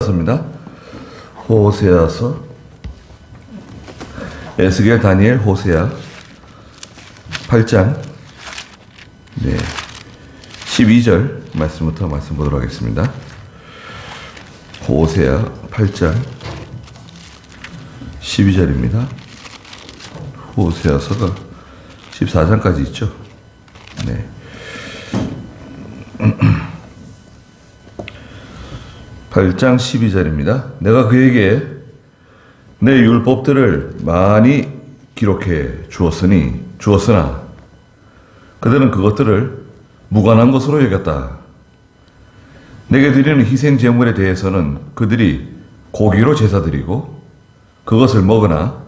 호세아서입니다. 호세아서, 에스겔, 다니엘, 호세아 8장 12절 말씀부터 말씀 보도록 하겠습니다. 호세아 8장 12절입니다. 호세아서가 14장까지 있죠. 네. 8장 12절입니다. 내가 그에게 내 율법들을 많이 기록해 주었으나 그들은 그것들을 무관한 것으로 여겼다. 내게 드리는 희생 제물에 대해서는 그들이 고기로 제사드리고 그것을 먹으나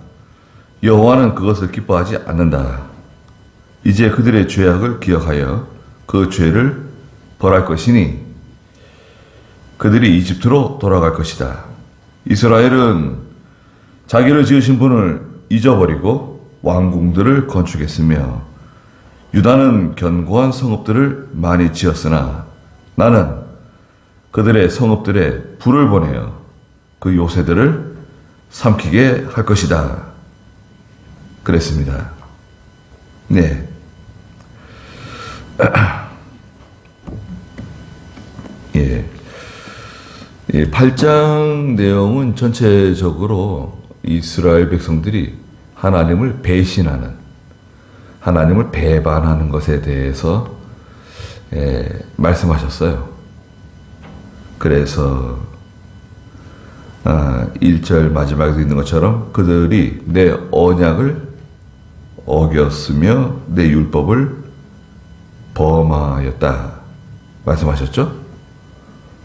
여호와는 그것을 기뻐하지 않는다. 이제 그들의 죄악을 기억하여 그 죄를 벌할 것이니 그들이 이집트로 돌아갈 것이다. 이스라엘은 자기를 지으신 분을 잊어버리고 왕궁들을 건축했으며 유다는 견고한 성읍들을 많이 지었으나 나는 그들의 성읍들에 불을 보내어 그 요새들을 삼키게 할 것이다. 그랬습니다. 네. 예. 8장 내용은 전체적으로 이스라엘 백성들이 하나님을 배신하는, 하나님을 배반하는 것에 대해서 말씀하셨어요. 그래서 1절 마지막에도 있는 것처럼 그들이 내 언약을 어겼으며 내 율법을 범하였다 말씀하셨죠.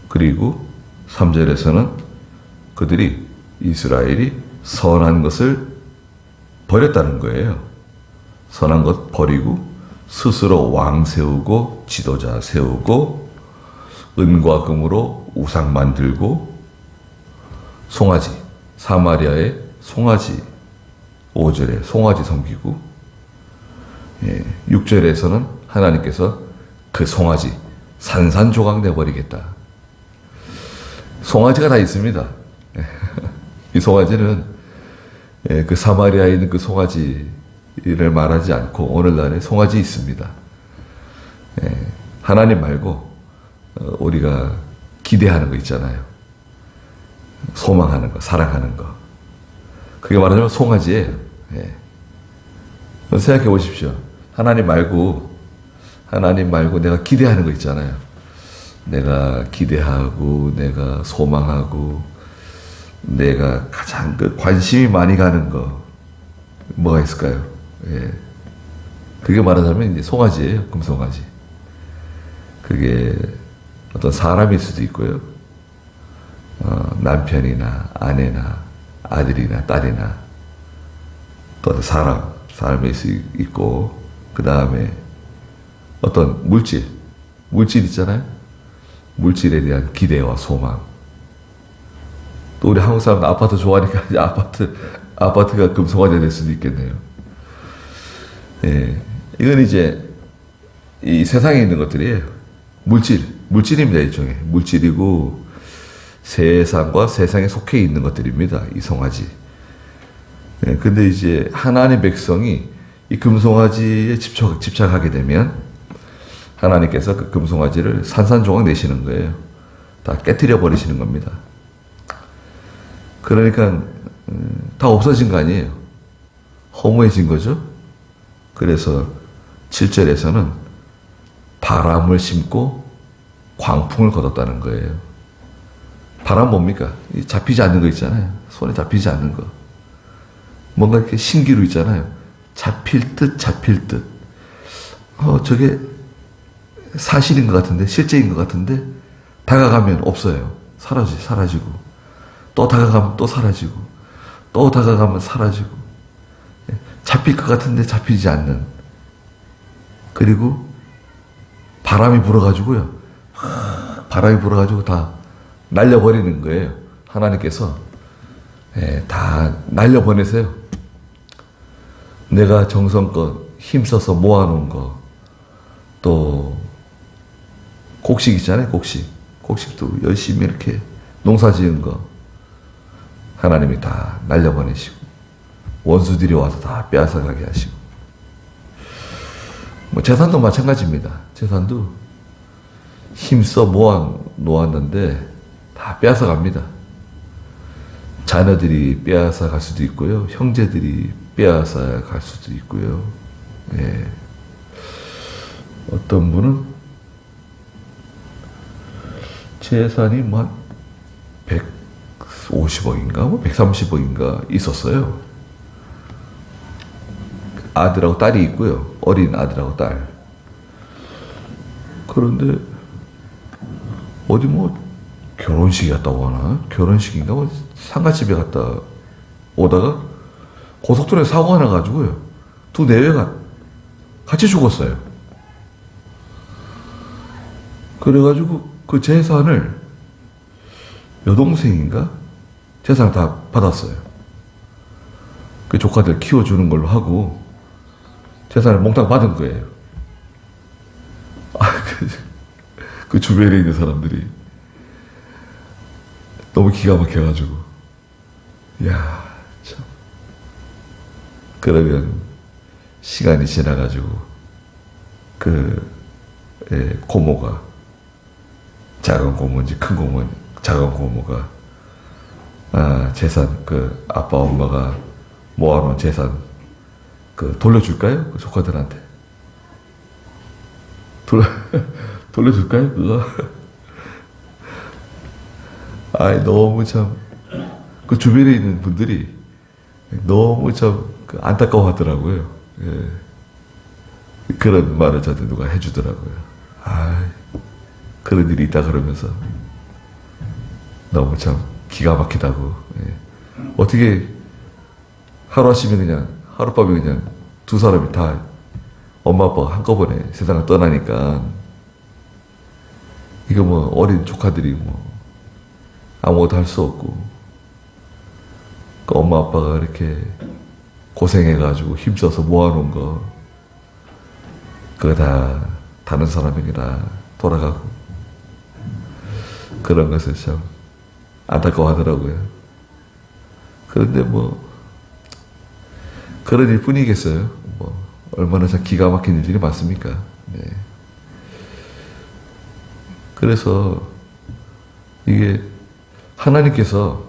그리고 3절에서는 그들이 이스라엘이 선한 것을 버렸다는 거예요. 선한 것 버리고 스스로 왕 세우고 지도자 세우고 은과 금으로 우상 만들고 송아지, 사마리아의 송아지, 5절에 송아지 섬기고 6절에서는 하나님께서 그 송아지 산산조각 내버리겠다. 송아지가 다 있습니다. 이 송아지는 그 사마리아에 있는 그 송아지를 말하지 않고 오늘날에 송아지 있습니다. 하나님 말고 우리가 기대하는 거 있잖아요. 소망하는 거, 사랑하는 거. 그게 말하자면 송아지예요. 생각해 보십시오. 하나님 말고 내가 기대하는 거 있잖아요. 내가 기대하고 내가 소망하고 내가 가장 관심이 많이 가는 거 뭐가 있을까요? 그게 말하자면 이제 송아지예요. 금송아지. 그게 어떤 사람일 수도 있고요. 남편이나 아내나 아들이나 딸이나 또 사람일 수 있고, 그 다음에 어떤 물질 있잖아요. 물질에 대한 기대와 소망. 또 우리 한국 사람은 아파트 좋아하니까 이제 아파트가 금송아지가 될 수도 있겠네요. 이건 이제 이 세상에 있는 것들이에요. 물질입니다. 일종의 물질이고 세상과 세상에 속해 있는 것들입니다. 이 송아지. 근데 이제 하나님의 백성이 이 금송아지에 집착하게 되면 하나님께서 그 금송아지를 산산조각 내시는 거예요. 다 깨트려 버리시는 겁니다. 그러니까 다 없어진 거 아니에요. 허무해진 거죠. 그래서 7절에서는 바람을 심고 광풍을 거뒀다는 거예요. 바람 뭡니까? 잡히지 않는 거 있잖아요. 손에 잡히지 않는 거. 뭔가 이렇게 신기루 있잖아요. 잡힐 듯. 저게 사실인 것 같은데, 실제인 것 같은데, 다가가면 없어요. 사라지고. 또 다가가면 또 사라지고. 또 다가가면 사라지고. 잡힐 것 같은데 잡히지 않는. 그리고 바람이 불어가지고요. 바람이 불어가지고 다 날려버리는 거예요. 하나님께서 다 날려보내세요. 내가 정성껏 힘써서 모아놓은 거, 또 곡식 있잖아요. 곡식도 열심히 이렇게 농사 지은 거 하나님이 다 날려보내시고 원수들이 와서 다 빼앗아가게 하시고 뭐 재산도 마찬가지입니다. 재산도 힘써 모아 놓았는데 다 빼앗아갑니다. 자녀들이 빼앗아 갈 수도 있고요. 형제들이 빼앗아 갈 수도 있고요. 예. 어떤 분은 재산이 뭐 150억인가 뭐 130억인가 있었어요. 아들하고 딸이 있고요. 어린 아들하고 딸. 그런데 어디 뭐 결혼식이 갔다고 하나? 결혼식인가 뭐 상가집에 갔다 오다가 고속도로에 사고가 나가지고요. 두 내외가 같이 죽었어요. 그래가지고 그 재산을 여동생인가? 재산을 다 받았어요. 그 조카들 키워주는 걸로 하고 재산을 몽땅 받은 거예요. 그 주변에 있는 사람들이 너무 기가 막혀가지고, 야, 참. 그러면 시간이 지나가지고 고모가 작은 고모인지 큰 고모인지 작은 고모가 재산 아빠 엄마가 모아놓은 재산 돌려줄까요? 그 조카들한테 돌려줄까요? 그거 너무 참 그 주변에 있는 분들이 너무 참 안타까워하더라고요. 예. 그런 말을 저한테 누가 해주더라고요. 그런 일이 있다 그러면서 너무 참 기가 막히다고. 예. 어떻게 하루아침에 그냥 하룻밤에 그냥 두 사람이 다 엄마 아빠가 한꺼번에 세상을 떠나니까 이거 뭐 어린 조카들이 뭐 아무것도 할 수 없고 그 엄마 아빠가 이렇게 고생해가지고 힘써서 모아놓은 거 그거 다 다른 사람에게 다 돌아가고 그런 것을 참 안타까워하더라고요. 그런데 뭐 그런 일뿐이겠어요. 뭐 얼마나 참 기가 막힌 일들이 많습니까? 네. 그래서 이게 하나님께서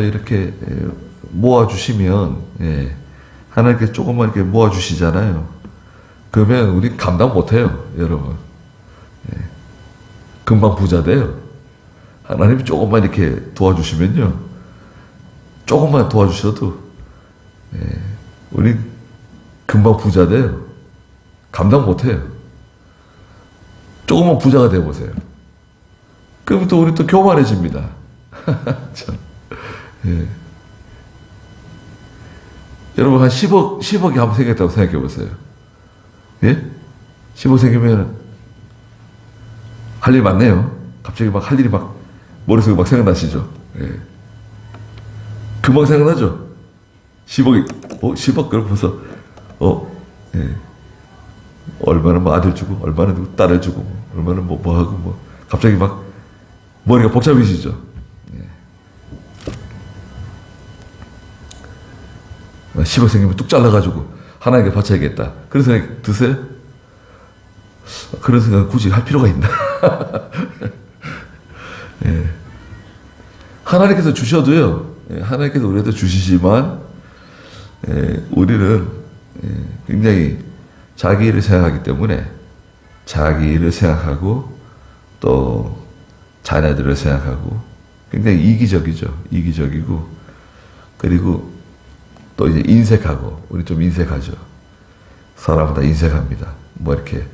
이렇게 모아주시면, 예, 하나님께서 조금만 이렇게 모아주시잖아요. 그러면 우리 감당 못해요, 여러분. 예. 금방 부자 돼요. 하나님이 조금만 이렇게 도와주시면요. 조금만 도와주셔도, 예, 우리 금방 부자 돼요. 감당 못해요. 조금만 부자가 돼보세요. 그럼 또 우리 또 교만해집니다. 참. 예. 여러분, 한 10억이 한번 생겼다고 생각해 보세요. 예? 10억 생기면 할 일 많네요. 갑자기 막 할 일이 막 머릿속에 막 생각나시죠? 예. 금방 생각나죠? 10억이, 10억, 그럼 벌써, 예. 얼마나 뭐 아들 주고, 얼마나 딸을 주고, 얼마나 뭐 하고, 뭐, 갑자기 막 머리가 복잡해지죠? 10억 생기면 뚝 잘라가지고 하나님께 바쳐야겠다. 그런 생각 드세요? 그런 생각 굳이 할 필요가 있나? 예. 하나님께서 주셔도요, 예, 하나님께서 우리한테 주시지만, 예, 우리는, 예, 굉장히 자기 일을 생각하기 때문에 자기 일을 생각하고 또 자녀들을 생각하고 굉장히 이기적이고 그리고 또 이제 인색하고, 우리 좀 인색하죠. 사람은 다 인색합니다. 뭐 이렇게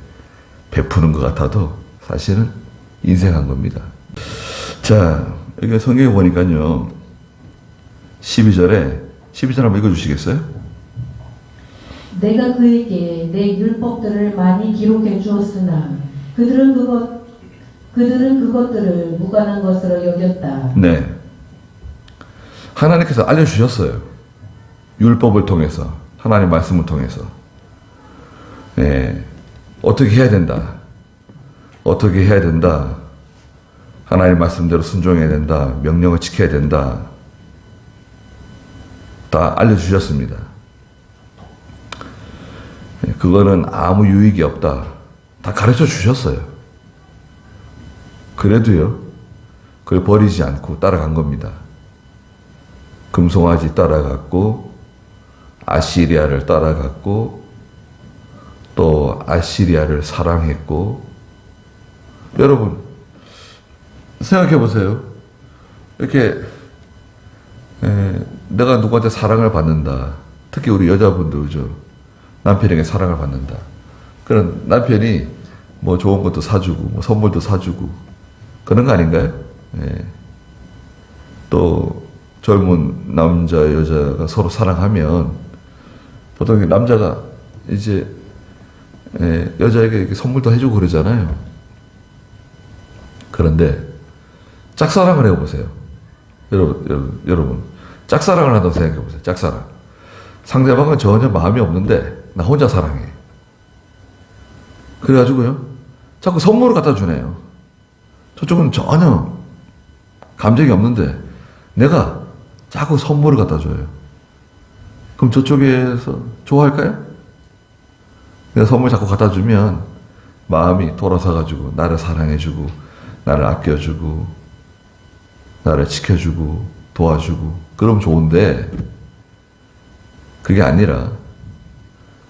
베푸는 것 같아도 사실은 인색한 겁니다. 자, 여기 성경에 보니까요, 12절 한번 읽어주시겠어요? 내가 그에게 내 율법들을 많이 기록해 주었으나 그들은 그것들을 무관한 것으로 여겼다. 네. 하나님께서 알려주셨어요. 율법을 통해서, 하나님 말씀을 통해서. 네. 어떻게 해야 된다. 하나님 말씀대로 순종해야 된다. 명령을 지켜야 된다. 다 알려주셨습니다. 그거는 아무 유익이 없다. 다 가르쳐 주셨어요. 그래도요, 그걸 버리지 않고 따라간 겁니다. 금송아지 따라갔고, 아시리아를 따라갔고, 또 아시리아를 사랑했고, 여러분, 생각해 보세요. 이렇게, 내가 누구한테 사랑을 받는다. 특히 우리 여자분들, 그죠? 남편에게 사랑을 받는다. 그런 남편이 뭐 좋은 것도 사주고, 뭐 선물도 사주고, 그런 거 아닌가요? 예. 또, 젊은 남자, 여자가 서로 사랑하면, 보통 남자가 이제, 여자에게 이렇게 선물도 해주고 그러잖아요. 그런데, 짝사랑을 해보세요. 여러분. 짝사랑을 한다고 생각해보세요. 짝사랑. 상대방은 전혀 마음이 없는데, 나 혼자 사랑해. 그래가지고요, 자꾸 선물을 갖다 주네요. 저쪽은 전혀 감정이 없는데, 내가 자꾸 선물을 갖다 줘요. 그럼 저쪽에서 좋아할까요? 내가 선물 자꾸 갖다 주면, 마음이 돌아서가지고, 나를 사랑해주고, 나를 아껴주고, 나를 지켜주고, 도와주고, 그럼 좋은데, 그게 아니라,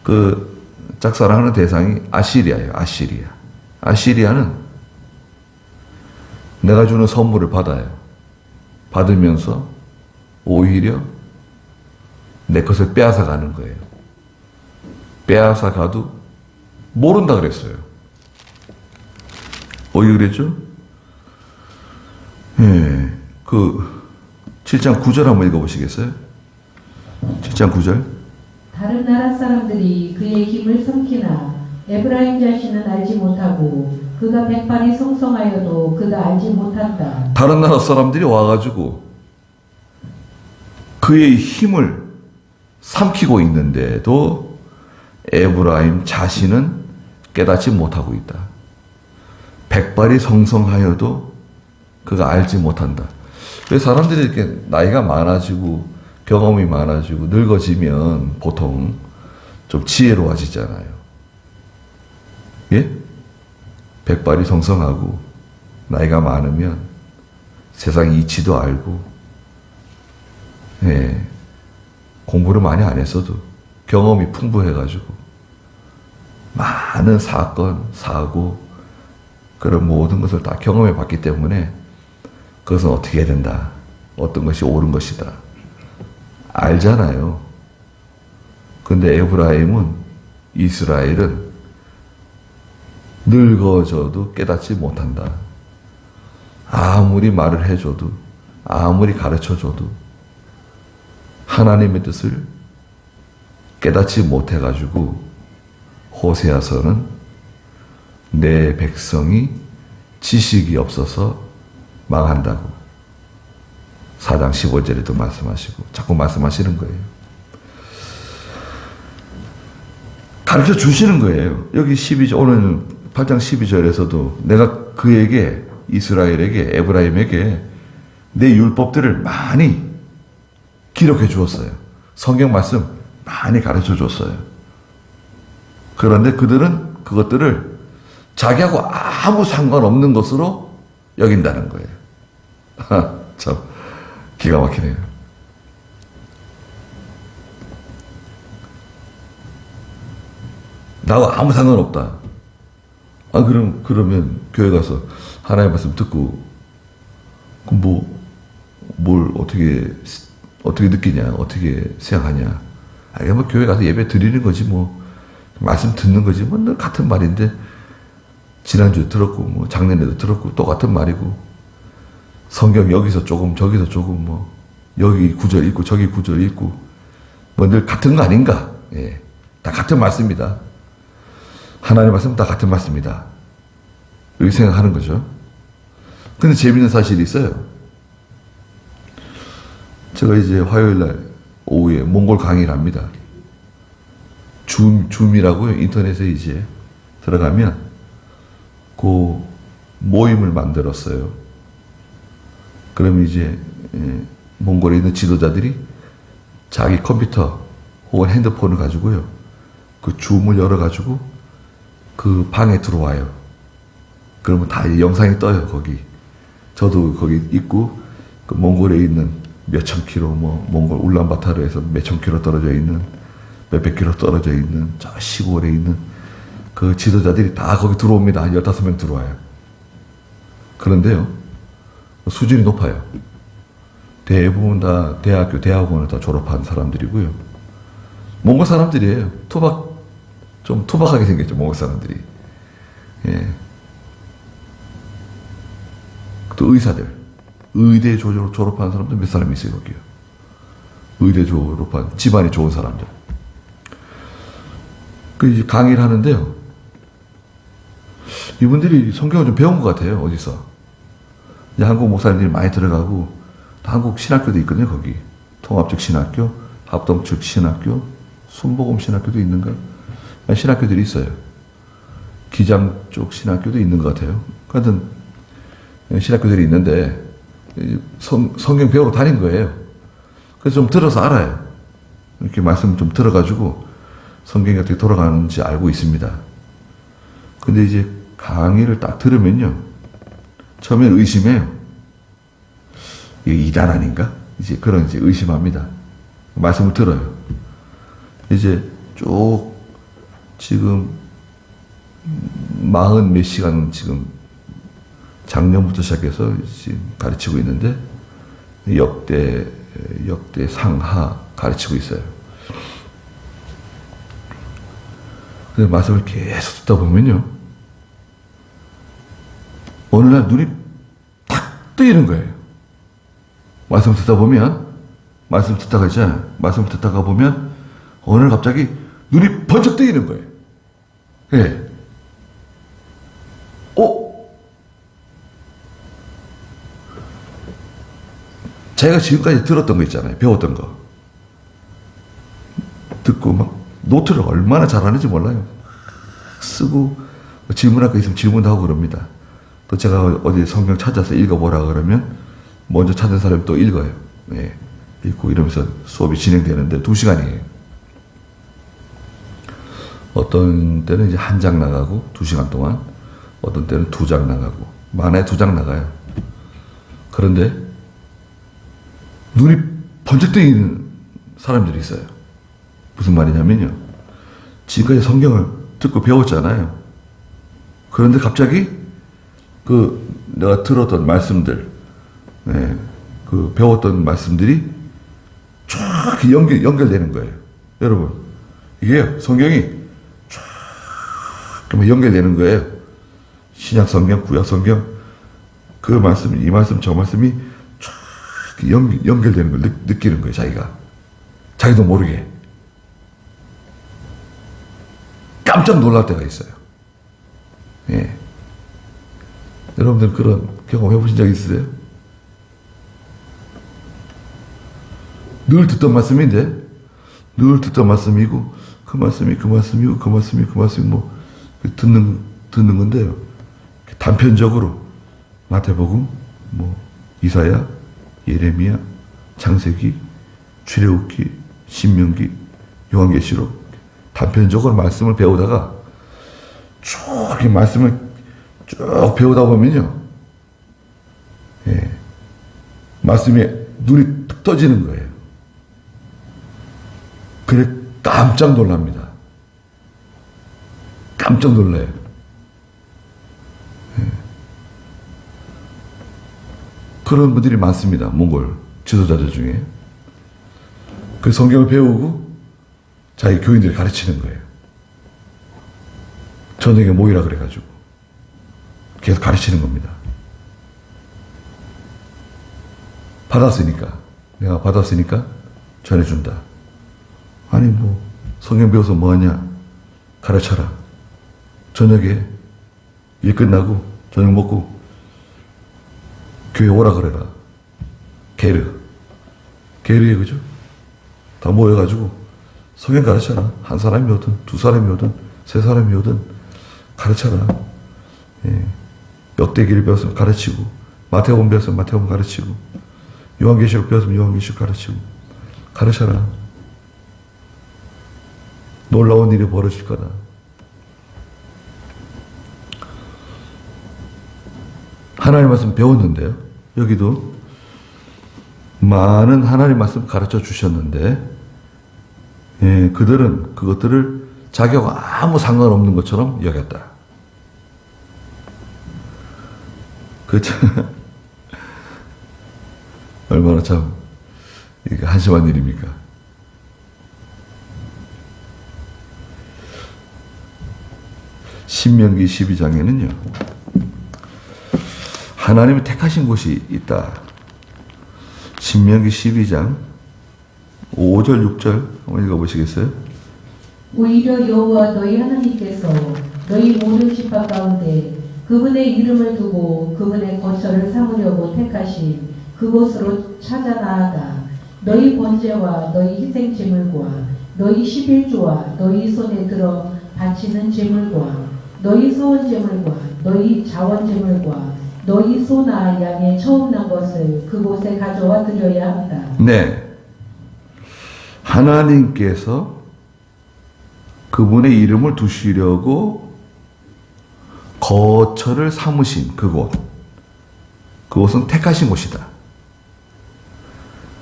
그 짝사랑하는 대상이 아시리아예요. 아시리아. 아시리아는 내가 주는 선물을 받아요. 받으면서 오히려 내 것을 빼앗아 가는 거예요. 빼앗아 가도 모른다 그랬어요. 어디 그랬죠? 예, 그 7장 9절 한번 읽어보시겠어요? 7장 9절. 다른 나라 사람들이 그의 힘을 삼키나 에브라임 자신은 알지 못하고 그가 백발이 성성하여도 그가 알지 못한다. 다른 나라 사람들이 와가지고 그의 힘을 삼키고 있는데도 에브라임 자신은 깨닫지 못하고 있다. 백발이 성성하여도 그가 알지 못한다. 왜 사람들이 이렇게 나이가 많아지고 경험이 많아지고 늙어지면 보통 좀 지혜로워지잖아요. 예? 백발이 성성하고 나이가 많으면 세상 이치도 알고, 예, 공부를 많이 안 했어도 경험이 풍부해가지고 많은 사건, 사고, 그런 모든 것을 다 경험해 봤기 때문에 그것은 어떻게 해야 된다. 어떤 것이 옳은 것이다. 알잖아요. 근데 에브라임은, 이스라엘은 늙어져도 깨닫지 못한다. 아무리 말을 해줘도, 아무리 가르쳐줘도 하나님의 뜻을 깨닫지 못해가지고 호세아서는 내 백성이 지식이 없어서 망한다고 4장 15절에도 말씀하시고 자꾸 말씀하시는 거예요. 가르쳐 주시는 거예요. 여기 12절, 오늘 8장 12절에서도 내가 그에게, 이스라엘에게, 에브라임에게 내 율법들을 많이 기록해 주었어요. 성경 말씀 많이 가르쳐 줬어요. 그런데 그들은 그것들을 자기하고 아무 상관없는 것으로 여긴다는 거예요. 참 기가 막히네요. 나와 아무 상관없다. 아, 그러면 교회 가서 하나님 말씀 듣고, 뭘 어떻게 느끼냐, 어떻게 생각하냐. 아, 뭐 교회 가서 예배 드리는 거지, 뭐. 말씀 듣는 거지, 뭐. 늘 같은 말인데, 지난주에 들었고, 뭐, 작년에도 들었고, 똑같은 말이고, 성경 여기서 조금, 저기서 조금, 뭐, 여기 구절 읽고, 저기 구절 읽고, 뭐 늘 같은 거 아닌가? 예. 다 같은 말씀이다. 하나님의 말씀 다 같은 말씀이다. 이렇게 생각하는 거죠. 근데 재밌는 사실이 있어요. 제가 이제 화요일 날 오후에 몽골 강의를 합니다. 줌이라고요. 인터넷에 이제 들어가면 그 모임을 만들었어요. 그러면 이제 몽골에 있는 지도자들이 자기 컴퓨터 혹은 핸드폰을 가지고요. 그 줌을 열어가지고 그 방에 들어와요. 그러면 다 영상이 떠요, 거기. 저도 거기 있고, 그 몽골에 있는 몇천 킬로, 몽골 울란바타르에서 몇천 킬로 떨어져 있는, 몇백 킬로 떨어져 있는, 저 시골에 있는 그 지도자들이 다 거기 들어옵니다. 한 15명 들어와요. 그런데요, 수준이 높아요. 대부분 다 대학교, 대학원을 다 졸업한 사람들이고요. 몽골 사람들이에요. 좀 투박하게 생겼죠, 몽골 사람들이. 예. 또 의사들. 의대 졸업한 사람들 몇 사람 있어요, 거기요. 의대 졸업한, 집안이 좋은 사람들. 그 이제 강의를 하는데요. 이분들이 성경을 좀 배운 것 같아요, 어디서. 이제 한국 목사님들이 많이 들어가고, 한국 신학교도 있거든요, 거기. 통합적 신학교, 합동측 신학교, 순복음 신학교도 있는가? 신학교들이 있어요. 기장 쪽 신학교도 있는 것 같아요. 하여튼, 신학교들이 있는데, 성경 배우러 다닌 거예요. 그래서 좀 들어서 알아요. 이렇게 말씀 좀 들어가지고, 성경이 어떻게 돌아가는지 알고 있습니다. 근데 이제 강의를 딱 들으면요. 처음에는 의심해요. 이게 이단 아닌가? 이제 그런 이제 의심합니다. 말씀을 들어요. 이제 쭉 지금 40 몇 시간 지금 작년부터 시작해서 지금 가르치고 있는데 역대 상하 가르치고 있어요. 그래서 말씀을 계속 듣다 보면요. 어느 날 눈이 탁 뜨이는 거예요. 말씀 듣다 보면, 말씀 듣다가 있잖아요. 말씀 듣다가 보면, 어느 날 갑자기 눈이 번쩍 뜨이는 거예요. 예. 제가 지금까지 들었던 거 있잖아요. 배웠던 거. 듣고 막 노트를 얼마나 잘하는지 몰라요. 쓰고 질문할 거 있으면 질문도 하고 그럽니다. 또 제가 어디 성경 찾아서 읽어보라 그러면 먼저 찾은 사람이 또 읽어요. 예. 읽고 이러면서 수업이 진행되는데 2시간이에요. 어떤 때는 이제 1장 나가고 2시간 동안, 어떤 때는 2장 나가고, 많아야 2장 나가요. 그런데 눈이 번쩍 뜨이는 사람들이 있어요. 무슨 말이냐면요. 지금까지 성경을 듣고 배웠잖아요. 그런데 갑자기 내가 들었던 말씀들, 그 배웠던 말씀들이 쫙 연결되는 거예요. 여러분, 이게 성경이 쫙 연결되는 거예요. 신약 성경, 구약 성경, 그 말씀, 이 말씀, 저 말씀이 쫙 연결되는 걸 느끼는 거예요, 자기도 모르게. 깜짝 놀랄 때가 있어요. 예. 여러분들 그런 경험 해보신 적 있으세요? 늘 듣던 말씀인데, 늘 듣던 말씀이고, 그 말씀이고, 듣는 건데요. 단편적으로, 마태복음, 이사야, 예레미야, 창세기, 출애굽기, 신명기, 요한계시록, 단편적으로 말씀을 배우다가, 쭉 이렇게 말씀을 쭉 배우다 보면요. 예. 말씀에 눈이 뚝 떠지는 거예요. 그래 깜짝 놀랍니다. 깜짝 놀라요. 예. 그런 분들이 많습니다. 몽골 지도자들 중에. 그 성경을 배우고 자기 교인들 가르치는 거예요. 저녁에 모이라 그래가지고 계속 가르치는 겁니다. 내가 받았으니까 전해준다. 아니 성경 배워서 뭐하냐, 가르쳐라. 저녁에 일 끝나고 저녁 먹고 교회 오라 그래라. 게르에 그죠? 다 모여가지고 성경 가르쳐라. 한 사람이 오든 두 사람이 오든 세 사람이 오든 가르쳐라. 예. 역대기를 배웠으면 가르치고, 마태복음 배웠으면 마태복음 가르치고, 요한계시록 배웠으면 요한계시록 가르치고, 가르쳐라. 놀라운 일이 벌어질 거다. 하나님 말씀 배웠는데요. 여기도 많은 하나님 말씀 가르쳐 주셨는데, 예, 그들은 그것들을 자기와 아무 상관없는 것처럼 여겼다. 얼마나 참 이게 한심한 일입니까? 신명기 12장에는요, 하나님이 택하신 곳이 있다. 신명기 12장 5절 6절 한번 읽어보시겠어요? 오히려 여호와 너희 하나님께서 너희 모든 집합 가운데 그분의 이름을 두고 그분의 거처를 삼으려고 택하신 그곳으로 찾아 나아가 너희 번제와 너희 희생 제물과 너희 11조와 너희 손에 들어 바치는 제물과 너희 소원 제물과 너희 자원 제물과 너희 소나 양의 처음 난 것을 그곳에 가져와 드려야 한다. 네. 하나님께서 그분의 이름을 두시려고 거처를 삼으신 그곳. 그곳은 택하신 곳이다.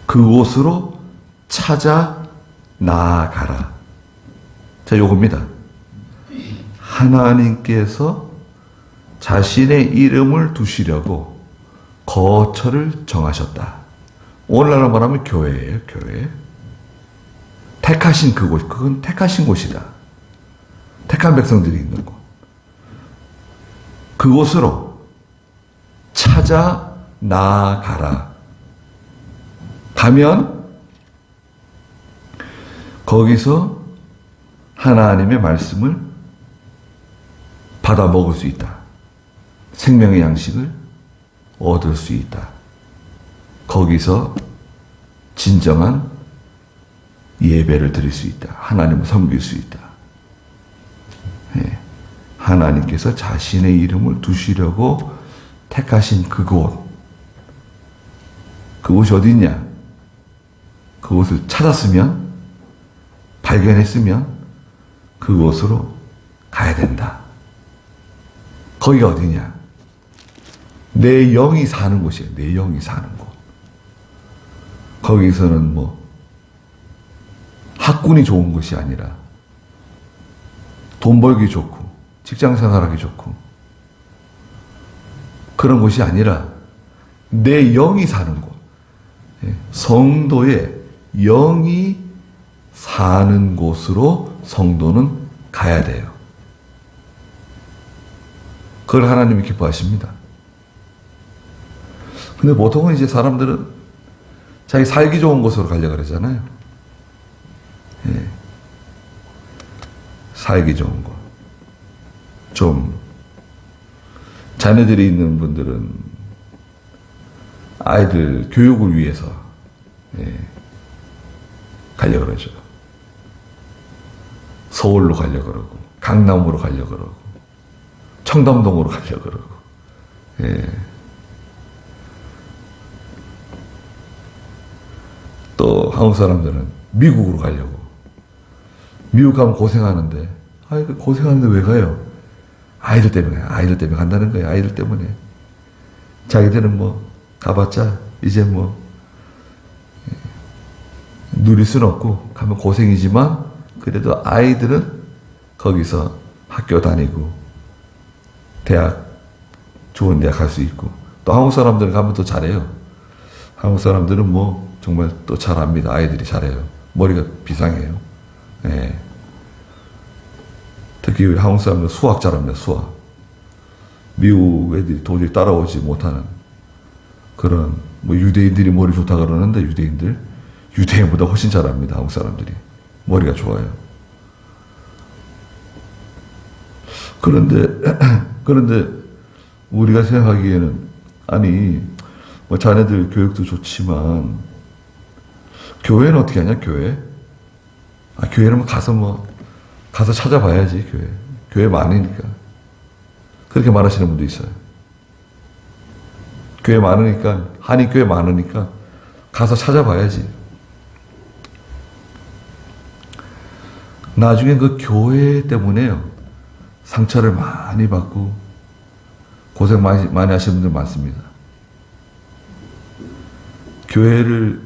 그곳으로 찾아 나아가라. 자, 요겁니다. 하나님께서 자신의 이름을 두시려고 거처를 정하셨다. 오늘날로 말하면 교회예요, 교회. 택하신 그곳, 그건 택하신 곳이다. 택한 백성들이 있는 곳. 그곳으로 찾아 나아가라. 가면 거기서 하나님의 말씀을 받아 먹을 수 있다. 생명의 양식을 얻을 수 있다. 거기서 진정한 예배를 드릴 수 있다. 하나님을 섬길 수 있다. 네. 하나님께서 자신의 이름을 두시려고 택하신 그곳. 그곳이 어디 있냐? 그곳을 찾았으면, 발견했으면 그곳으로 가야 된다. 거기가 어디냐? 내 영이 사는 곳이에요. 내 영이 사는 곳. 거기서는 뭐 학군이 좋은 것이 아니라 돈 벌기 좋고 직장 생활하기 좋고 그런 곳이 아니라 내 영이 사는 곳. 성도의 영이 사는 곳으로 성도는 가야 돼요. 그걸 하나님이 기뻐하십니다. 근데 보통은 이제 사람들은 자기 살기 좋은 곳으로 가려고 그러잖아요. 예. 살기 좋은 곳. 좀 자녀들이 있는 분들은 아이들 교육을 위해서 가려고 그러죠. 서울로 가려고 그러고 강남으로 가려고 그러고 청담동으로 가려고 그러고 또 한국 사람들은 미국으로 가려고. 미국 가면 고생하는데 고생하는데 왜 가요? 아이들 때문에 가요. 아이들 때문에 간다는 거예요. 아이들 때문에. 자기들은 뭐 가봤자 이제 뭐 누릴 수는 없고 가면 고생이지만 그래도 아이들은 거기서 학교 다니고 대학 좋은 대학 갈 수 있고 또 한국 사람들은 가면 또 잘해요. 한국 사람들은 뭐 정말 또 잘합니다. 아이들이 잘해요. 머리가 비상해요. 예. 특히 우리 한국 사람들 수학 잘합니다. 수학. 미국 애들이 도저히 따라오지 못하는 그런 뭐 유대인들이 머리 좋다 그러는데 유대인보다 훨씬 잘합니다. 한국 사람들이. 머리가 좋아요. 그런데 우리가 생각하기에는 아니 뭐 자네들 교육도 좋지만 교회는 어떻게 하냐? 교회는 뭐 가서 찾아봐야지. 교회 많으니까 그렇게 말하시는 분도 있어요. 교회 많으니까, 한인교회 많으니까 가서 찾아봐야지. 나중에 그 교회 때문에요. 상처를 많이 받고 고생 많이 하시는 분들 많습니다. 교회를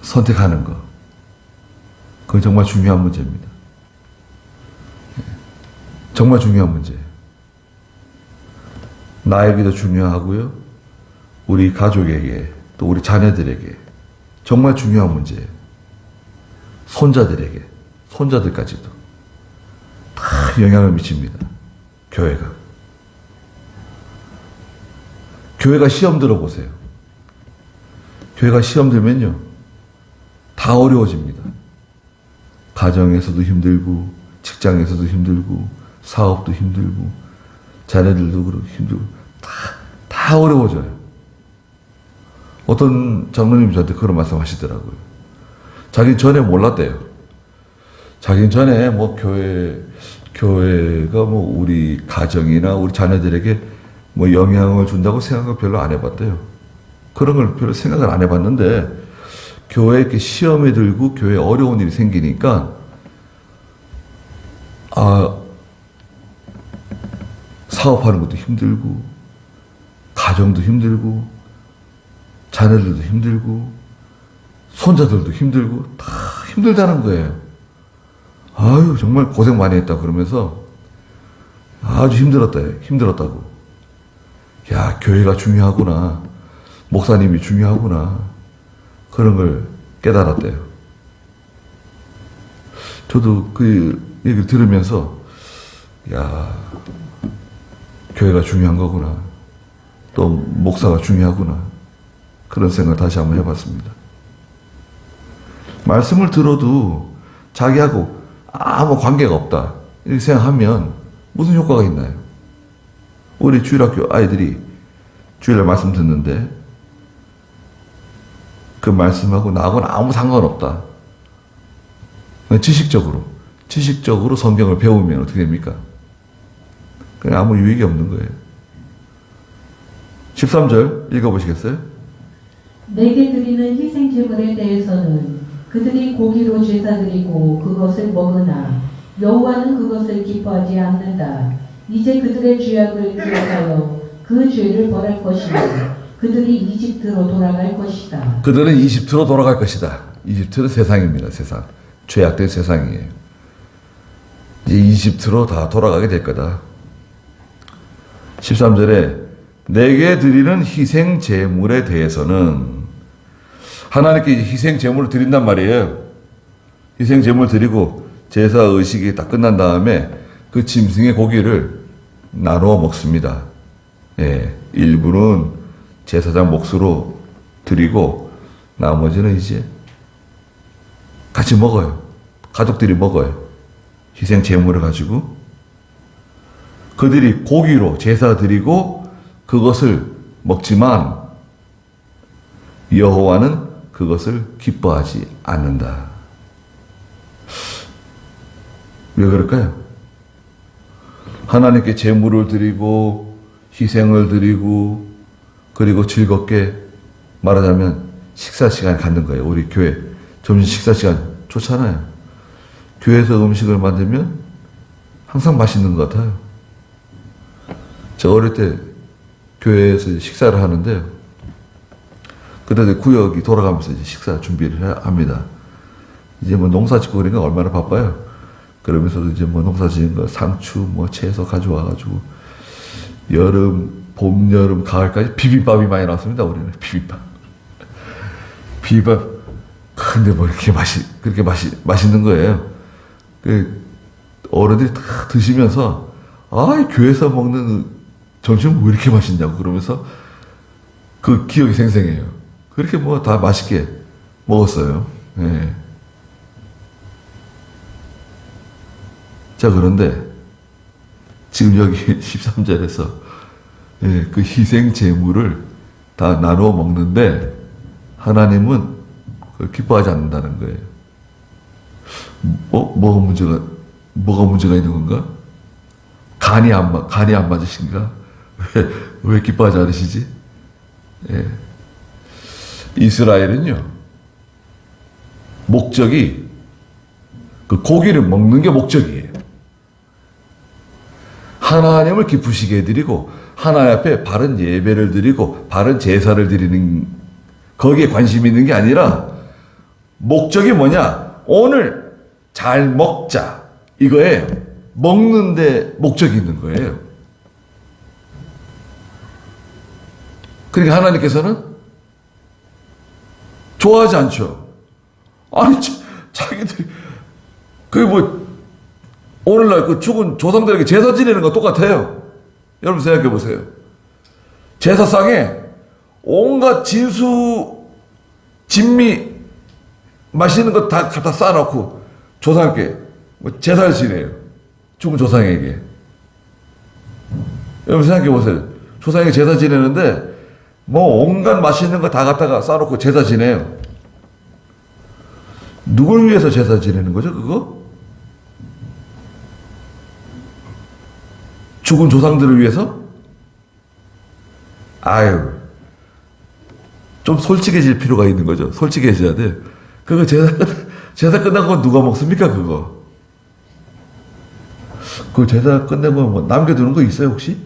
선택하는 거. 그건 정말 중요한 문제입니다. 정말 중요한 문제예요. 나에게도 중요하고요. 우리 가족에게 또 우리 자녀들에게 정말 중요한 문제예요. 손자들에게, 손자들까지도 다 영향을 미칩니다. 교회가. 교회가 시험 들어보세요. 교회가 시험 들면요. 다 어려워집니다. 가정에서도 힘들고, 직장에서도 힘들고, 사업도 힘들고, 자녀들도 그렇고 힘들고, 다 어려워져요. 어떤 장로님이 저한테 그런 말씀 하시더라고요. 자기는 전에 몰랐대요. 자기는 전에 뭐 교회가 뭐 우리 가정이나 우리 자녀들에게 뭐 영향을 준다고 생각을 별로 안 해봤대요. 그런 걸 별로 생각을 안 해봤는데, 교회에 이렇게 시험에 들고 교회에 어려운 일이 생기니까, 사업하는 것도 힘들고, 가정도 힘들고, 자녀들도 힘들고, 손자들도 힘들고, 다 힘들다는 거예요. 아유, 정말 고생 많이 했다. 그러면서 아주 힘들었다고. 야, 교회가 중요하구나. 목사님이 중요하구나. 그런 걸 깨달았대요. 저도 그 얘기를 들으면서, 야, 교회가 중요한 거구나. 또 목사가 중요하구나. 그런 생각을 다시 한번 해봤습니다. 말씀을 들어도 자기하고 아무 관계가 없다. 이렇게 생각하면 무슨 효과가 있나요? 우리 주일학교 아이들이 주일날 말씀 듣는데 그 말씀하고 나하고는 아무 상관없다. 지식적으로 성경을 배우면 어떻게 됩니까? 그냥 아무 유익이 없는 거예요. 13절 읽어보시겠어요? 내게 드리는 희생 제물에 대해서는 그들이 고기로 제사드리고 그것을 먹으나 여호와는 그것을 기뻐하지 않는다. 이제 그들의 죄악을 기억하여 그 죄를 벌할 것이며 그들이 이집트로 돌아갈 것이다. 그들은 이집트로 돌아갈 것이다. 이집트는 세상입니다. 세상. 죄악된 세상이에요. 이제 이집트로 다 돌아가게 될 거다. 13절에 내게 드리는 희생 제물에 대해서는 하나님께 희생 제물을 드린단 말이에요. 희생 제물 드리고 제사 의식이 다 끝난 다음에 그 짐승의 고기를 나누어 먹습니다. 예, 일부는 제사장 몫으로 드리고 나머지는 이제 같이 먹어요. 가족들이 먹어요. 희생 제물을 가지고 그들이 고기로 제사 드리고 그것을 먹지만 여호와는 그것을 기뻐하지 않는다. 왜 그럴까요? 하나님께 제물을 드리고 희생을 드리고 그리고 즐겁게 말하자면 식사 시간을 갖는 거예요. 우리 교회 점심 식사 시간 좋잖아요. 교회에서 음식을 만들면 항상 맛있는 것 같아요. 저 어릴 때 교회에서 식사를 하는데요. 그때 구역이 돌아가면서 이제 식사 준비를 합니다. 이제 뭐 농사 짓고 그러니까 얼마나 바빠요. 그러면서도 이제 뭐 농사 지은 거 상추 뭐 채소 가져와가지고 여름, 봄, 여름, 가을까지 비빔밥이 많이 나왔습니다. 우리는 비빔밥. 근데 뭐 이렇게 그렇게 맛있는 거예요. 그 어른들이 다 드시면서 교회에서 먹는 점심은 왜 이렇게 맛있냐고 그러면서 그 기억이 생생해요. 그렇게 뭐 다 맛있게 먹었어요. 예. 자, 그런데 지금 여기 13절에서 그 희생 제물을 다 나누어 먹는데 하나님은 그걸 기뻐하지 않는다는 거예요. 뭐가 문제가 있는 건가? 간이 안 맞으신가? 왜 기뻐하지 않으시지? 예. 이스라엘은요, 목적이 그 고기를 먹는 게 목적이에요. 하나님을 기쁘시게 해드리고 하나님 앞에 바른 예배를 드리고 바른 제사를 드리는, 거기에 관심이 있는 게 아니라 목적이 뭐냐? 오늘 잘 먹자, 이거예요. 먹는데 목적이 있는 거예요. 그러니까 하나님께서는 좋아하지 않죠. 아니, 자기들이 오늘날 그 죽은 조상들에게 제사 지내는 거 똑같아요. 여러분 생각해 보세요. 제사상에 온갖 진수, 진미, 맛있는 거 다 갖다 쌓아놓고 조상께 제사를 지내요. 죽은 조상에게. 여러분 생각해 보세요. 조상에게 제사 지내는데 온갖 맛있는 거 다 갖다가 쌓아놓고 제사 지내요. 누굴 위해서 제사 지내는 거죠, 그거? 죽은 조상들을 위해서? 아유, 좀 솔직해질 필요가 있는 거죠. 솔직해져야 돼. 그거 제사 끝나고 누가 먹습니까, 그거? 그 제사 끝내고 남겨두는 거 있어요, 혹시?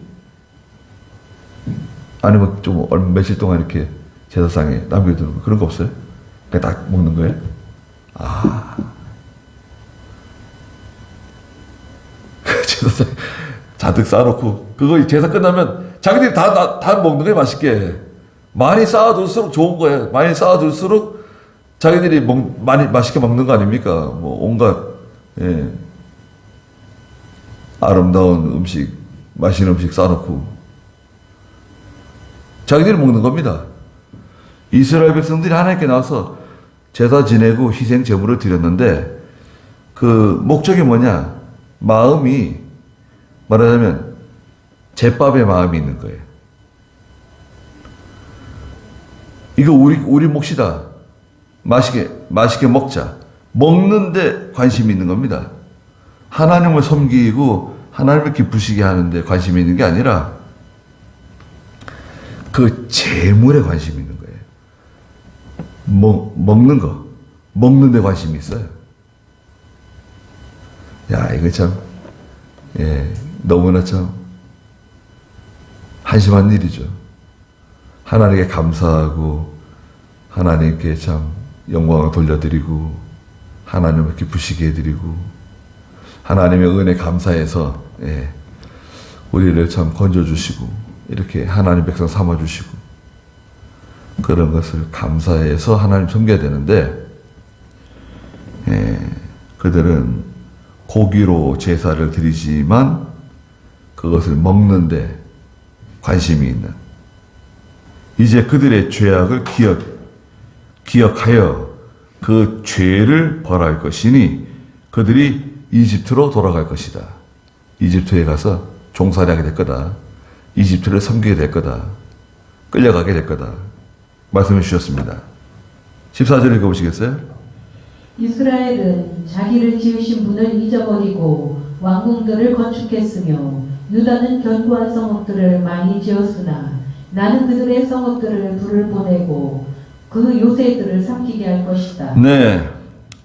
아니면 좀 며칠 동안 이렇게 제사상에 남겨두는 거, 그런 거 없어요? 그냥 딱 먹는 거예요? 제사상에 잔뜩 쌓아놓고, 그거 제사 끝나면 자기들이 다 먹는 거예요, 맛있게. 많이 쌓아둘수록 좋은 거예요. 많이 쌓아둘수록 자기들이 많이 맛있게 먹는 거 아닙니까? 온갖, 예, 아름다운 음식, 맛있는 음식 쌓아놓고. 자기들이 먹는 겁니다. 이스라엘 백성들이 하나님께 나와서 제사 지내고 희생 제물을 드렸는데, 그 목적이 뭐냐? 마음이, 말하자면 제밥의 마음이 있는 거예요. 이거 우리 몫이다. 맛있게 먹자. 먹는데 관심이 있는 겁니다. 하나님을 섬기고 하나님을 기쁘시게 하는데 관심이 있는 게 아니라 그 재물에 관심이 있는 거예요. 먹는 거. 먹는 데 관심이 있어요. 야, 이거 참, 예, 너무나 참 한심한 일이죠. 하나님께 감사하고 하나님께 참 영광을 돌려드리고 하나님을 기쁘시게 해드리고 하나님의 은혜 감사해서, 예, 우리를 참 건져주시고 이렇게 하나님 백성 삼아주시고 그런 것을 감사해서 하나님 섬겨야 되는데, 예, 그들은 고기로 제사를 드리지만 그것을 먹는데 관심이 있는, 이제 그들의 죄악을 기억하여 그 죄를 벌할 것이니 그들이 이집트로 돌아갈 것이다. 이집트에 가서 종살이 하게 될 거다. 이집트를 섬기게 될 거다. 끌려가게 될 거다. 말씀해 주셨습니다. 14절 읽어보시겠어요? 이스라엘은 자기를 지으신 분을 잊어버리고 왕궁들을 건축했으며 유다는 견고한 성읍들을 많이 지었으나 나는 그들의 성읍들을 불을 보내고 그 요새들을 삼키게 할 것이다. 네,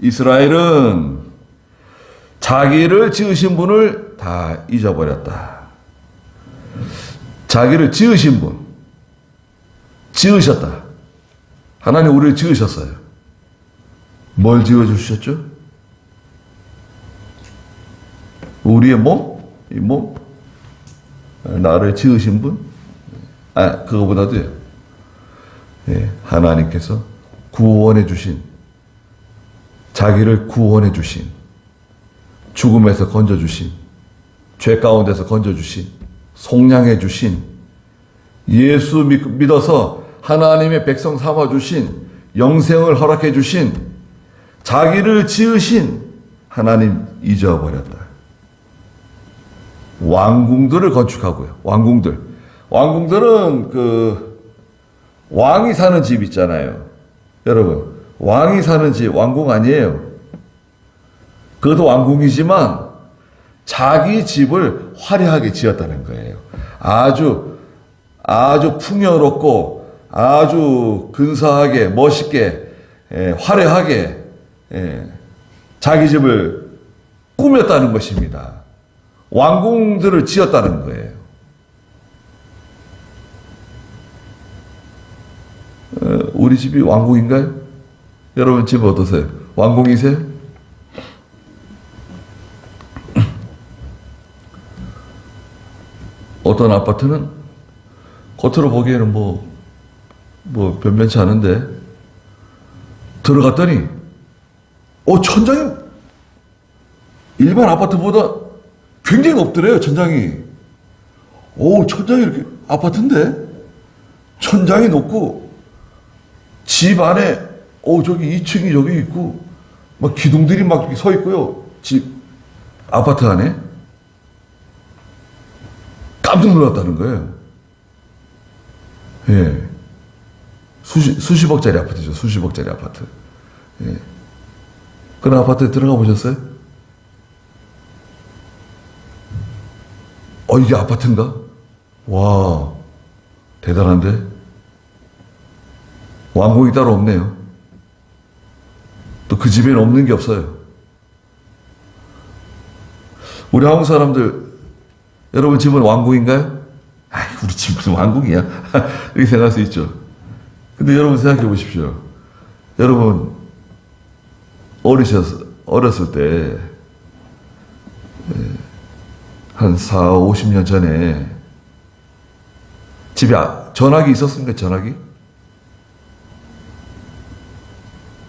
이스라엘은 자기를 지으신 분을 다 잊어버렸다. 자기를 지으신 분, 지으셨다. 하나님 우리를 지으셨어요. 뭘 지어주셨죠? 우리의 몸? 이 몸? 나를 지으신 분? 그거보다도요. 예, 하나님께서 구원해 주신, 자기를 구원해 주신, 죽음에서 건져 주신, 죄 가운데서 건져 주신, 속량해 주신, 예수 믿어서 하나님의 백성 삼아 주신, 영생을 허락해 주신, 자기를 지으신 하나님 잊어버렸다. 왕궁들을 건축하고요. 왕궁들은 왕이 사는 집 있잖아요. 여러분, 왕이 사는 집 왕궁 아니에요. 그것도 왕궁이지만 자기 집을 화려하게 지었다는 거예요. 아주 풍요롭고 아주 근사하게, 멋있게, 화려하게 자기 집을 꾸몄다는 것입니다. 왕궁들을 지었다는 거예요. 우리 집이 왕궁인가요? 여러분 집 어떠세요? 왕궁이세요? 어떤 아파트는 겉으로 보기에는 뭐 변변치 않은데 들어갔더니 천장이 일반 아파트보다 굉장히 높더래요. 천장이. 천장이 이렇게 아파트인데 천장이 높고 집 안에 저기 2층이 저기 있고 막 기둥들이 막 이렇게 서 있고요. 집 아파트 안에 깜짝 놀랐다는 거예요. 예. 수십억짜리 아파트죠. 수십억짜리 아파트. 예. 그런 아파트에 들어가 보셨어요? 이게 아파트인가? 와, 대단한데? 왕궁이 따로 없네요. 또 그 집에는 없는 게 없어요. 우리 한국 사람들, 여러분 집은 왕궁인가요? 우리 집 무슨 왕궁이야? 이렇게 생각할 수 있죠. 근데 여러분 생각해 보십시오. 여러분, 어렸을 때, 한 4, 50년 전에 집에 전화기 있었습니까? 전화기?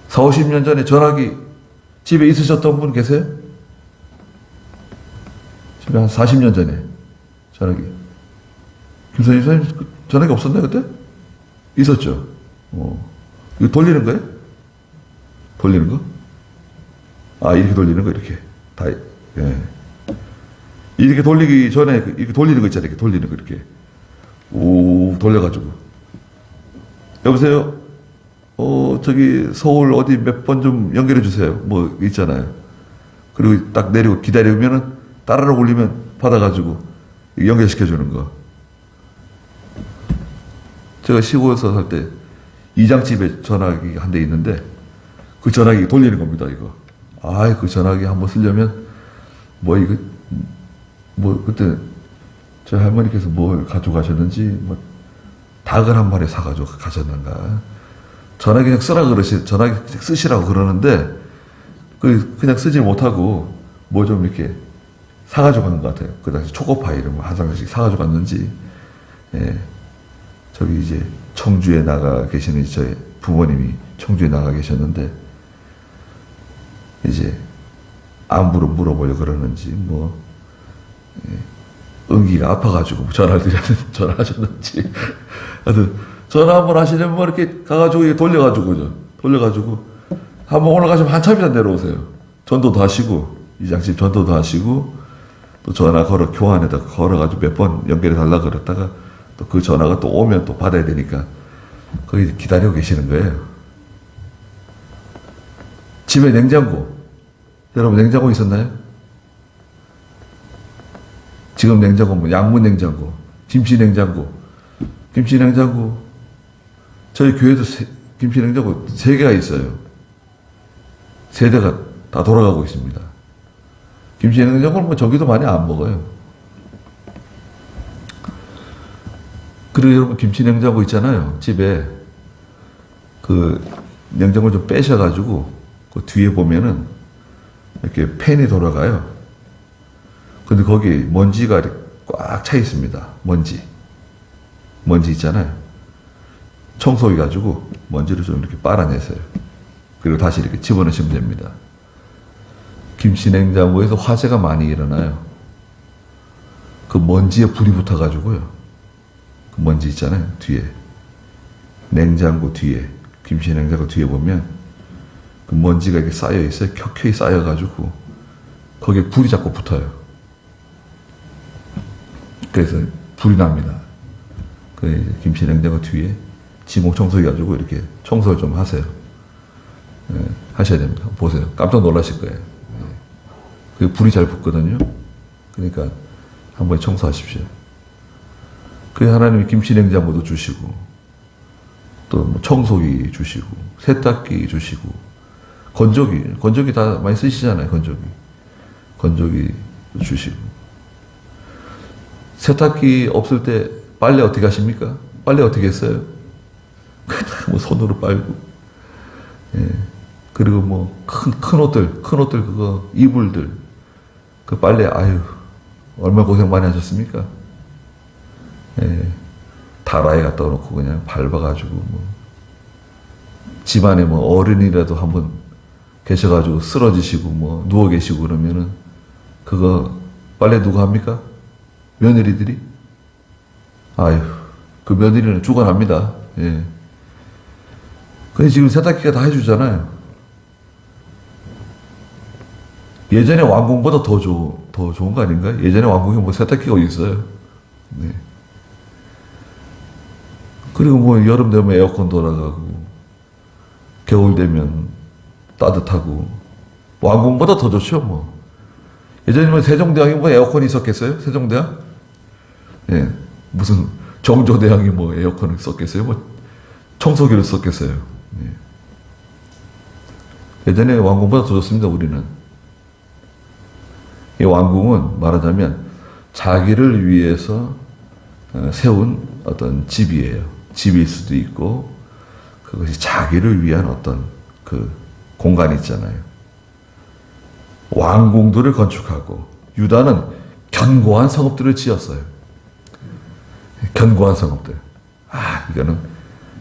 4, 50년 전에 전화기 집에 있으셨던 분 계세요? 집에 한 40년 전에 전화기. 김선희 선생님 전화기 없었나요 그때? 있었죠. 이거 돌리는 거예요? 돌리는 거? 이렇게 돌리는 거 이렇게 다. 예. 이렇게 돌리기 전에 이렇게 돌리는 거 있잖아요. 이렇게 돌리는 거 이렇게 우 돌려가지고 여보세요. 저기 서울 어디 몇 번 좀 연결해 주세요. 뭐 있잖아요. 그리고 딱 내리고 기다리면은 따라락 울리면 받아가지고 연결시켜 주는 거. 제가 시골에서 살 때 이장집에 전화기 한 대 있는데 그 전화기 돌리는 겁니다. 이거. 그 전화기 한번 쓰려면 그때 저희 할머니께서 뭘 가져가셨는지 닭을 한 마리 사가지고 가셨는가. 전화기 그냥 전화기 쓰시라고 그러는데 그냥 쓰지 못하고 뭐 좀 이렇게 사가지고 가는 것 같아요. 그 당시 초코파이를 한 상씩 사가지고 갔는지. 예. 저기 이제 청주에 나가 계시는 저희 부모님이 청주에 나가 계셨는데 이제 안부를 물어보려고 그러는지 응기가 아파가지고 전화하셨는지 하여튼 전화 한번 하시려면 이렇게 가가지고 돌려가지고 한번 올라가시면 한참 이상 내려오세요. 전도도 하시고 이장집 전도도 하시고 또 전화 교환에다 걸어가지고 몇 번 연결해 달라 그랬다가 또 그 전화가 또 오면 또 받아야 되니까 거기 기다리고 계시는 거예요. 집에 냉장고, 여러분 냉장고 있었나요? 지금 냉장고 양문 냉장고, 김치 냉장고, 저희 교회도 김치 냉장고 3개가 있어요. 3대가 다 돌아가고 있습니다. 김치 냉장고는 저기도 많이 안 먹어요. 그리고 여러분 김치 냉장고 있잖아요. 집에 그 냉장고 좀 빼셔가지고 그 뒤에 보면은 이렇게 팬이 돌아가요. 근데 거기 먼지가 꽉 차 있습니다. 먼지 있잖아요. 청소해 가지고 먼지를 좀 이렇게 빨아내세요. 그리고 다시 이렇게 집어넣으시면 됩니다. 김치 냉장고에서 화재가 많이 일어나요. 그 먼지에 불이 붙어가지고요. 그 먼지 있잖아요. 뒤에. 냉장고 뒤에. 김치 냉장고 뒤에 보면 그 먼지가 이렇게 쌓여 있어요. 켜켜이 쌓여가지고 거기에 불이 자꾸 붙어요. 그래서 불이 납니다. 그래서 김치 냉장고 뒤에 지목 청소해가지고 이렇게 청소를 좀 하세요. 예, 하셔야 됩니다. 보세요. 깜짝 놀라실 거예요. 예. 그 불이 잘 붙거든요. 그러니까 한번 청소하십시오. 그 하나님이 김치 냉장고도 주시고 또 뭐 청소기 주시고, 세탁기 주시고, 건조기 다 많이 쓰시잖아요, 건조기 주시고. 세탁기 없을 때 빨래 어떻게 하십니까? 빨래 어떻게 했어요? 뭐 손으로 빨고. 예. 그리고 뭐 큰 옷들 그거 이불들 그 빨래 아유 얼마나 고생 많이 하셨습니까? 예. 다라에 갖다 놓고 그냥 밟아가지고 뭐 집안에 뭐 어른이라도 한번 계셔가지고 쓰러지시고 뭐 누워 계시고 그러면은 그거 빨래 누가 합니까? 며느리들이? 아유 그 며느리는 죽어납니다. 예. 근데 지금 세탁기가 다 해주잖아요. 예전에 왕궁보다 더 좋은 거 아닌가요? 예전에 왕궁에 뭐 세탁기가 어디 있어요? 네. 그리고 뭐 여름 되면 에어컨 돌아가고 겨울 되면 따뜻하고 왕궁보다 더 좋죠 뭐. 예전에 뭐 세종대왕이 뭐 에어컨이 있었겠어요? 세종대왕? 예. 무슨 정조대왕이 뭐 에어컨을 썼겠어요? 뭐 청소기를 썼겠어요? 예. 예전에 왕궁보다 더 좋습니다 우리는. 이 왕궁은 말하자면 자기를 위해서 세운 어떤 집이에요. 집일 수도 있고 그것이 자기를 위한 어떤 그 공간이 있잖아요. 왕궁들을 건축하고 유다는 견고한 성읍들을 지었어요. 견고한 성읍들. 아 이거는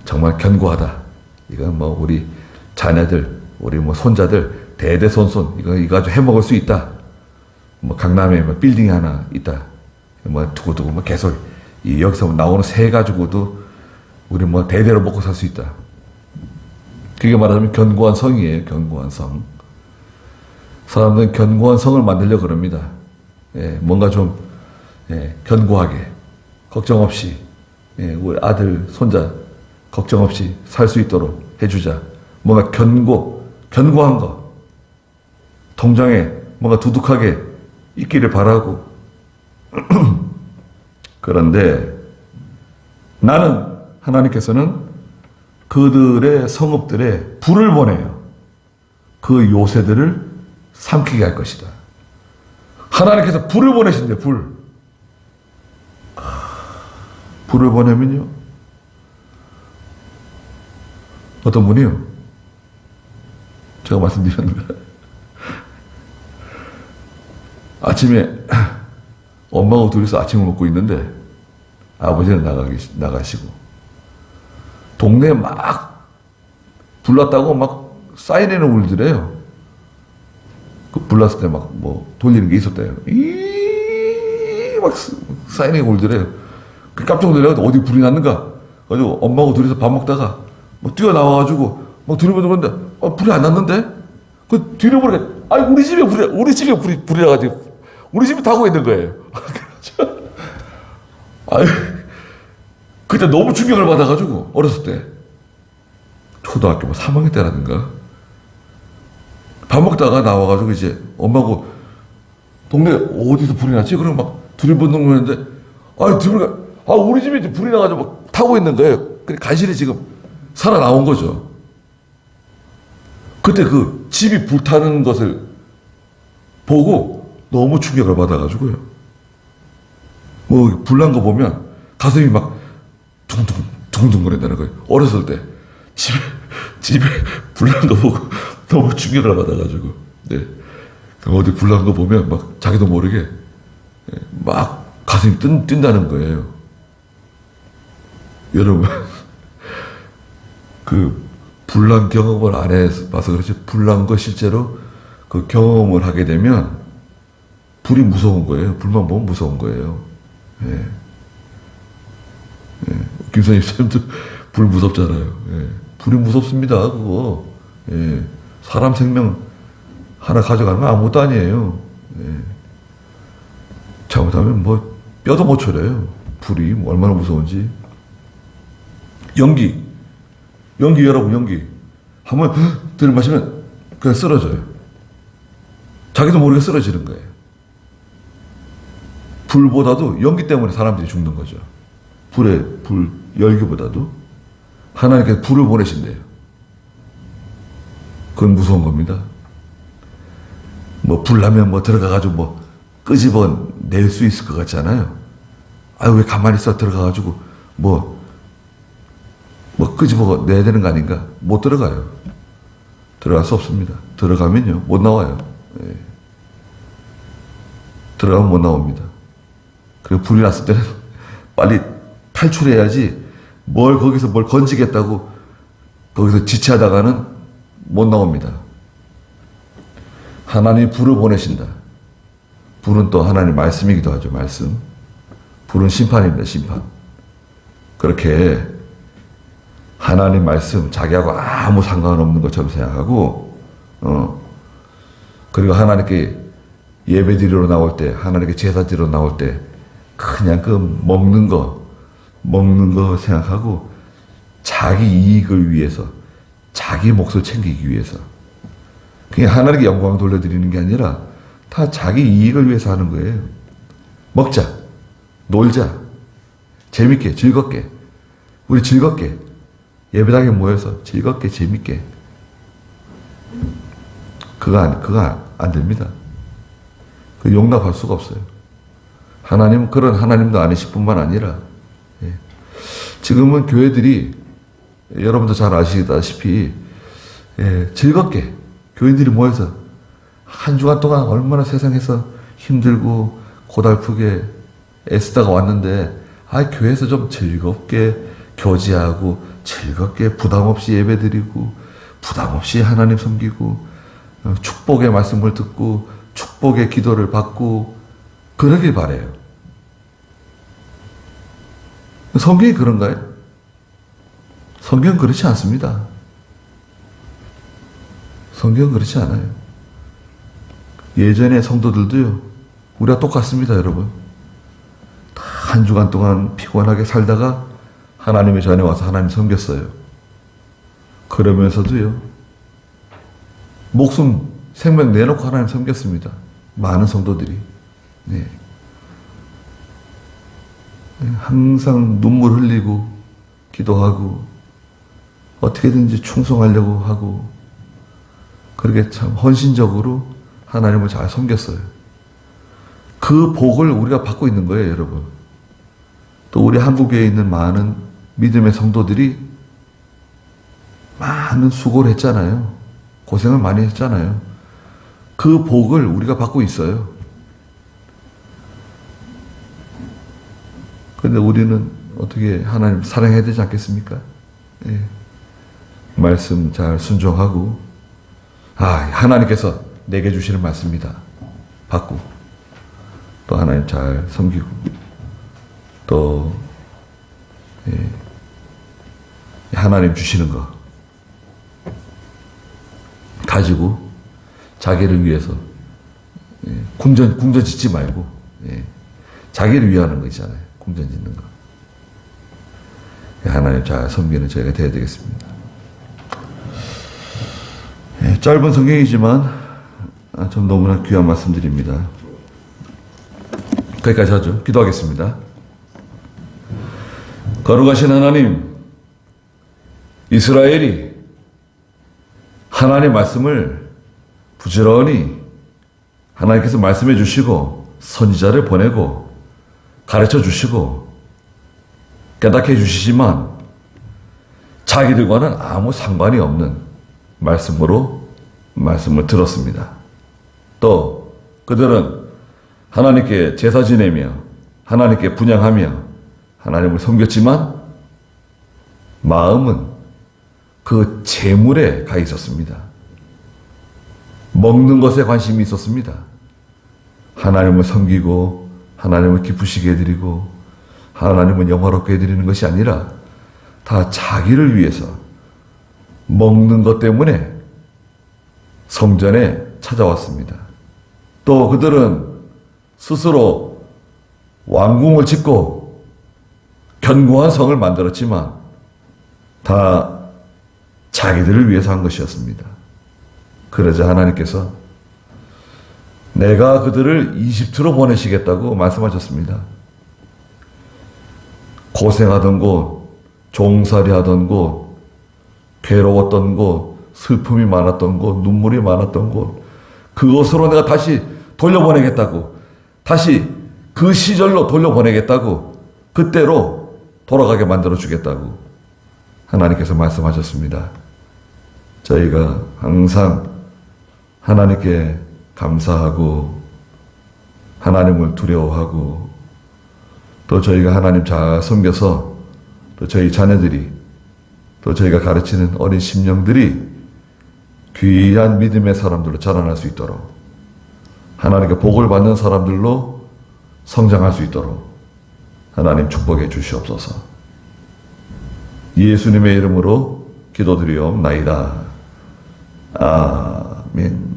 정말 견고하다. 이건 뭐 우리 자녀들, 우리 뭐 손자들 대대손손 이거 아주 해먹을 수 있다. 뭐 강남에 뭐 빌딩이 하나 있다. 뭐 두고두고 뭐 계속 여기서 나오는 새 가지고도 우리 뭐 대대로 먹고 살 수 있다. 그게 말하자면 견고한 성이에요. 견고한 성. 사람들은 견고한 성을 만들려고 그럽니다. 예, 뭔가 좀 견고하게 걱정 없이 우리 아들 손자 걱정 없이 살 수 있도록 해주자. 뭔가 견고한 거 통장에 뭔가 두둑하게 있기를 바라고. 그런데 나는 하나님께서는 그들의 성읍들에 불을 보내요. 그 요새들을 삼키게 할 것이다. 하나님께서 불을 보내신대. 불을 보내면요 어떤 분이요? 제가 말씀드렸는데 아침에 엄마하고 둘이서 아침을 먹고 있는데 아버지는 나가시고 동네에 막 불났다고 막 사이렌을 울더래요. 그 불났을 때 막 뭐 돌리는 게 있었대요. 막 사이렌이 울더래요. 깜짝 놀라서 어디 불이 났는가? 그래가지고 엄마하고 둘이서 밥 먹다가 뭐 뛰어나와가지고 막 들여다보는데 불이 안 났는데? 그 뒤를 보니까 아니 우리 집에 불이 나가지고 우리 집에 타고 있는 거예요. 아유, 그때 너무 충격을 받아가지고 어렸을 때 초등학교 뭐 3학년 때라든가 밥 먹다가 나와가지고 이제 엄마하고 동네 어디서 불이 났지? 그러면 막 두리번동 거는데 우리 집에 이제 불이 나가지고 막 타고 있는 거예요. 근데 간신히 지금 살아나온 거죠. 그때 그 집이 불타는 것을 보고 너무 충격을 받아가지고요. 뭐 불난 거 보면 가슴이 막 둥둥 거린다는 거예요. 어렸을 때 집에 불난 거 보고 너무 충격을 받아가지고 네. 어디 불난 거 보면 막 자기도 모르게 막 가슴이 뛴다는 거예요. 여러분 그 불난 경험을 안 해봐서 그렇지 불난 거 실제로 그 경험을 하게 되면 불이 무서운 거예요. 불만 보면 무서운 거예요. 예. 예. 김선희 쌤도 불 무섭잖아요. 예. 불이 무섭습니다. 그거. 예. 사람 생명 하나 가져가는 건 아무것도 아니에요. 예. 잘못하면 뭐 뼈도 못 cho려요. 불이 얼마나 무서운지. 연기 여러분 연기 한번 들이마시면 그냥 쓰러져요. 자기도 모르게 쓰러지는 거예요. 불보다도 연기 때문에 사람들이 죽는 거죠. 불 열기보다도 하나님께서 불을 보내신대요. 그건 무서운 겁니다. 뭐 불나면 뭐 들어가가지고 뭐 끄집어 낼 수 있을 것 같잖아요. 아유, 왜 가만히 있어 들어가가지고 뭐 끄집어 내야 되는 거 아닌가? 못 들어가요. 들어갈 수 없습니다. 들어가면요 못 나와요. 예. 들어가면 못 나옵니다. 그리고 불이 났을 때는 빨리 탈출해야지 거기서 뭘 건지겠다고 거기서 지체하다가는 못 나옵니다. 하나님이 불을 보내신다. 불은 또 하나님 말씀이기도 하죠. 말씀. 불은 심판입니다. 심판. 그렇게 하나님 말씀 자기하고 아무 상관없는 것처럼 생각하고 그리고 하나님께 예배드리러 나올 때 하나님께 제사 드리러 나올 때 그냥 그 먹는 거 생각하고 자기 이익을 위해서 자기 몫을 챙기기 위해서 그냥 하나님께 영광 돌려드리는 게 아니라 다 자기 이익을 위해서 하는 거예요. 먹자, 놀자, 재밌게, 즐겁게. 우리 즐겁게 예배당에 모여서 즐겁게, 재밌게. 그거 안 됩니다. 그 용납할 수가 없어요. 하나님은 그런 하나님도 아니실 뿐만 아니라 지금은 교회들이 여러분도 잘 아시다시피 즐겁게 교인들이 모여서 한 주간 동안 얼마나 세상에서 힘들고 고달프게 애쓰다가 왔는데 교회에서 좀 즐겁게 교제하고 즐겁게 부담 없이 예배드리고 부담 없이 하나님 섬기고 축복의 말씀을 듣고 축복의 기도를 받고 그러길 바라요. 성경이 그런가요? 성경은 그렇지 않습니다. 성경은 그렇지 않아요. 예전의 성도들도요, 우리가 똑같습니다, 여러분. 다 한 주간 동안 피곤하게 살다가 하나님의 전에 와서 하나님 섬겼어요. 그러면서도요, 목숨, 생명 내놓고 하나님 섬겼습니다. 많은 성도들이. 네. 항상 눈물 흘리고, 기도하고, 어떻게든지 충성하려고 하고, 그렇게 참 헌신적으로 하나님을 잘 섬겼어요. 그 복을 우리가 받고 있는 거예요, 여러분. 또 우리 한국에 있는 많은 믿음의 성도들이 많은 수고를 했잖아요. 고생을 많이 했잖아요. 그 복을 우리가 받고 있어요. 그런데 우리는 어떻게 하나님 사랑해야 되지 않겠습니까? 예. 말씀 잘 순종하고 하나님께서 내게 주시는 말씀이다. 받고 또 하나님 잘 섬기고 또 하나님 주시는 거 가지고 자기를 위해서 궁전 짓지 말고 자기를 위하는 거 있잖아요. 궁전 짓는 거. 하나님 잘 섬기는 저희가 되어야 되겠습니다. 짧은 성경이지만 좀 너무나 귀한 말씀드립니다. 거기까지 하죠. 기도하겠습니다. 거룩하신 하나님, 이스라엘이 하나님의 말씀을 부지런히 하나님께서 말씀해 주시고 선지자를 보내고 가르쳐 주시고 깨닫게 해주시지만 자기들과는 아무 상관이 없는 말씀을 들었습니다. 또 그들은 하나님께 제사 지내며 하나님께 분향하며 하나님을 섬겼지만 마음은 그 재물에 가 있었습니다. 먹는 것에 관심이 있었습니다. 하나님을 섬기고 하나님을 기쁘시게 해드리고 하나님을 영화롭게 해드리는 것이 아니라 다 자기를 위해서 먹는 것 때문에 성전에 찾아왔습니다. 또 그들은 스스로 왕궁을 짓고 견고한 성을 만들었지만 다 자기들을 위해서 한 것이었습니다. 그러자 하나님께서 내가 그들을 이집트로 보내시겠다고 말씀하셨습니다. 고생하던 곳, 종살이 하던 곳, 괴로웠던 곳, 슬픔이 많았던 곳, 눈물이 많았던 곳, 그것으로 내가 다시 돌려보내겠다고, 다시 그 시절로 돌려보내겠다고, 그때로 돌아가게 만들어주겠다고 하나님께서 말씀하셨습니다. 저희가 항상 하나님께 감사하고 하나님을 두려워하고 또 저희가 하나님 잘 섬겨서 또 저희 자녀들이 또 저희가 가르치는 어린 심령들이 귀한 믿음의 사람들로 자라날 수 있도록 하나님께 복을 받는 사람들로 성장할 수 있도록 하나님 축복해 주시옵소서. 예수님의 이름으로 기도드리옵나이다. 아멘.